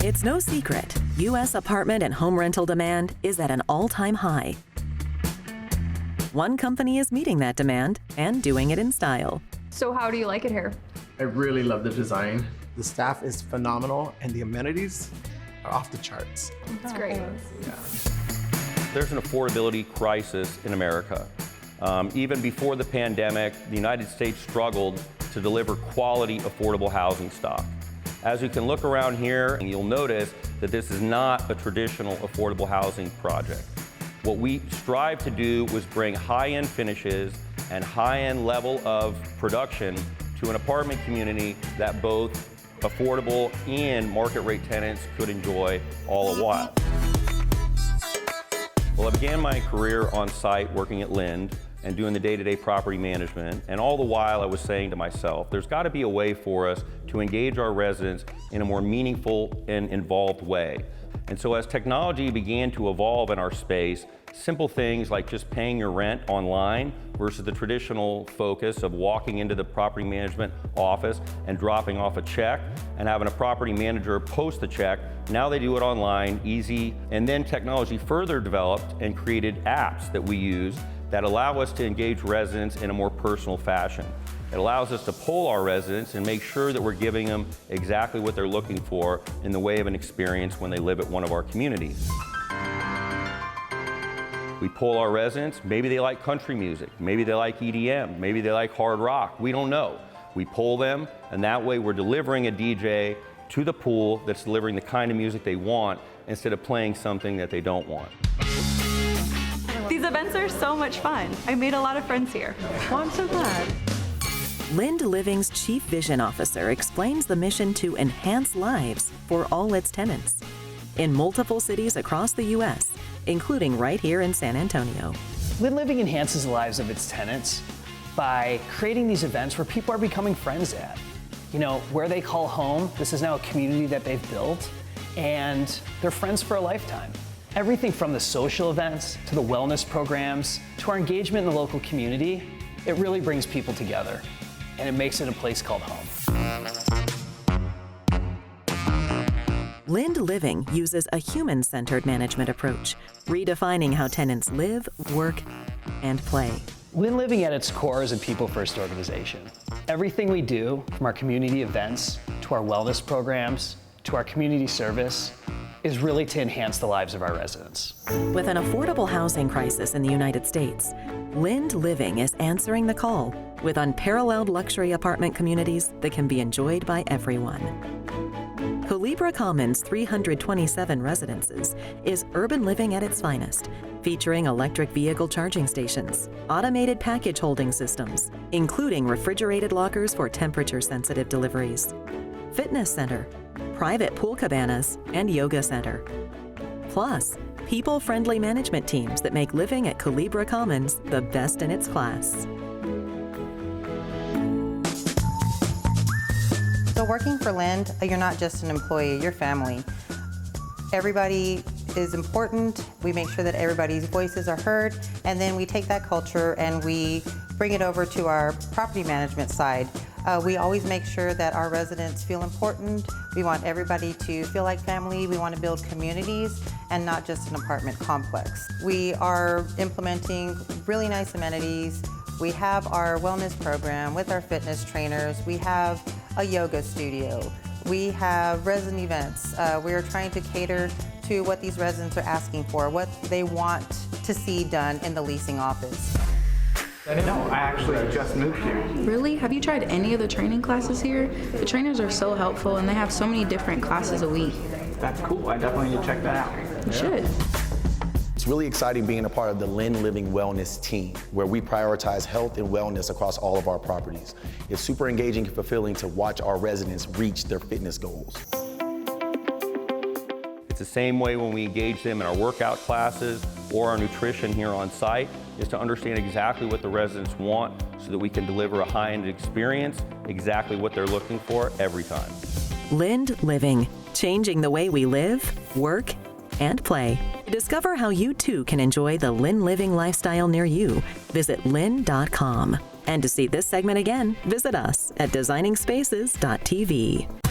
It's no secret, U.S. apartment and home rental demand is at an all-time high. One company is meeting that demand and doing it in style. So how do you like it here? I really love the design. The staff is phenomenal and the amenities are off the charts. That's great. Yeah. There's an affordability crisis in America. Even before the pandemic, the United States struggled to deliver quality, affordable housing stock. As you can look around here, you'll notice that this is not a traditional affordable housing project. What we strive to do was bring high-end finishes and high-end level of production to an apartment community that both affordable and market-rate tenants could enjoy all the while. Well, I began my career on site working at Lynd and doing the day-to-day property management, and all the while I was saying to myself, there's got to be a way for us to engage our residents in a more meaningful and involved way. And so as technology began to evolve in our space, simple things like just paying your rent online versus the traditional focus of walking into the property management office and dropping off a check and having a property manager post the check. Now they do it online, easy, and then technology further developed and created apps that we use that allow us to engage residents in a more personal fashion. It allows us to poll our residents and make sure that we're giving them exactly what they're looking for in the way of an experience when they live at one of our communities. We poll our residents, maybe they like country music, maybe they like EDM, maybe they like hard rock, we don't know. We poll them, and that way we're delivering a DJ to the pool that's delivering the kind of music they want instead of playing something that they don't want. These events are so much fun. I made a lot of friends here. Well, I'm so glad. Lynd Living's Chief Vision Officer explains the mission to enhance lives for all its tenants in multiple cities across the U.S., including right here in San Antonio. Lynd Living enhances the lives of its tenants by creating these events where people are becoming friends at. You know, where they call home, this is now a community that they've built, and they're friends for a lifetime. Everything from the social events to the wellness programs to our engagement in the local community, it really brings people together, and it makes it a place called home. Lynd Living uses a human-centered management approach, redefining how tenants live, work, and play. Lynd Living at its core is a people-first organization. Everything we do, from our community events to our wellness programs to our community service, is really to enhance the lives of our residents. With an affordable housing crisis in the United States, Lynd Living is answering the call with unparalleled luxury apartment communities that can be enjoyed by everyone. Culebra Commons' 327 residences is urban living at its finest, featuring electric vehicle charging stations, automated package holding systems, including refrigerated lockers for temperature-sensitive deliveries, fitness center, private pool cabanas, and yoga center. Plus, people-friendly management teams that make living at Culebra Commons the best in its class. So working for Lynd, you're not just an employee, you're family. Everybody is important. We make sure that everybody's voices are heard, and then we take that culture and we bring it over to our property management side. We always make sure that our residents feel important. We want everybody to feel like family. We want to build communities and not just an apartment complex. We are implementing really nice amenities. We have our wellness program with our fitness trainers. We have a yoga studio. We have resident events. We are trying to cater to what these residents are asking for, what they want to see done in the leasing office. No, I actually just moved here. Really? Have you tried any of the training classes here? The trainers are so helpful and they have so many different classes a week. That's cool. I definitely need to check that out. You should. It's really exciting being a part of the Lynd Living Wellness team, where we prioritize health and wellness across all of our properties. It's super engaging and fulfilling to watch our residents reach their fitness goals. It's the same way when we engage them in our workout classes or our nutrition here on site, is to understand exactly what the residents want so that we can deliver a high-end experience, exactly what they're looking for every time. Lynd Living, changing the way we live, work, and play. To discover how you too can enjoy the Lynd Living lifestyle near you, visit lynd.com. And to see this segment again, visit us at designingspaces.tv.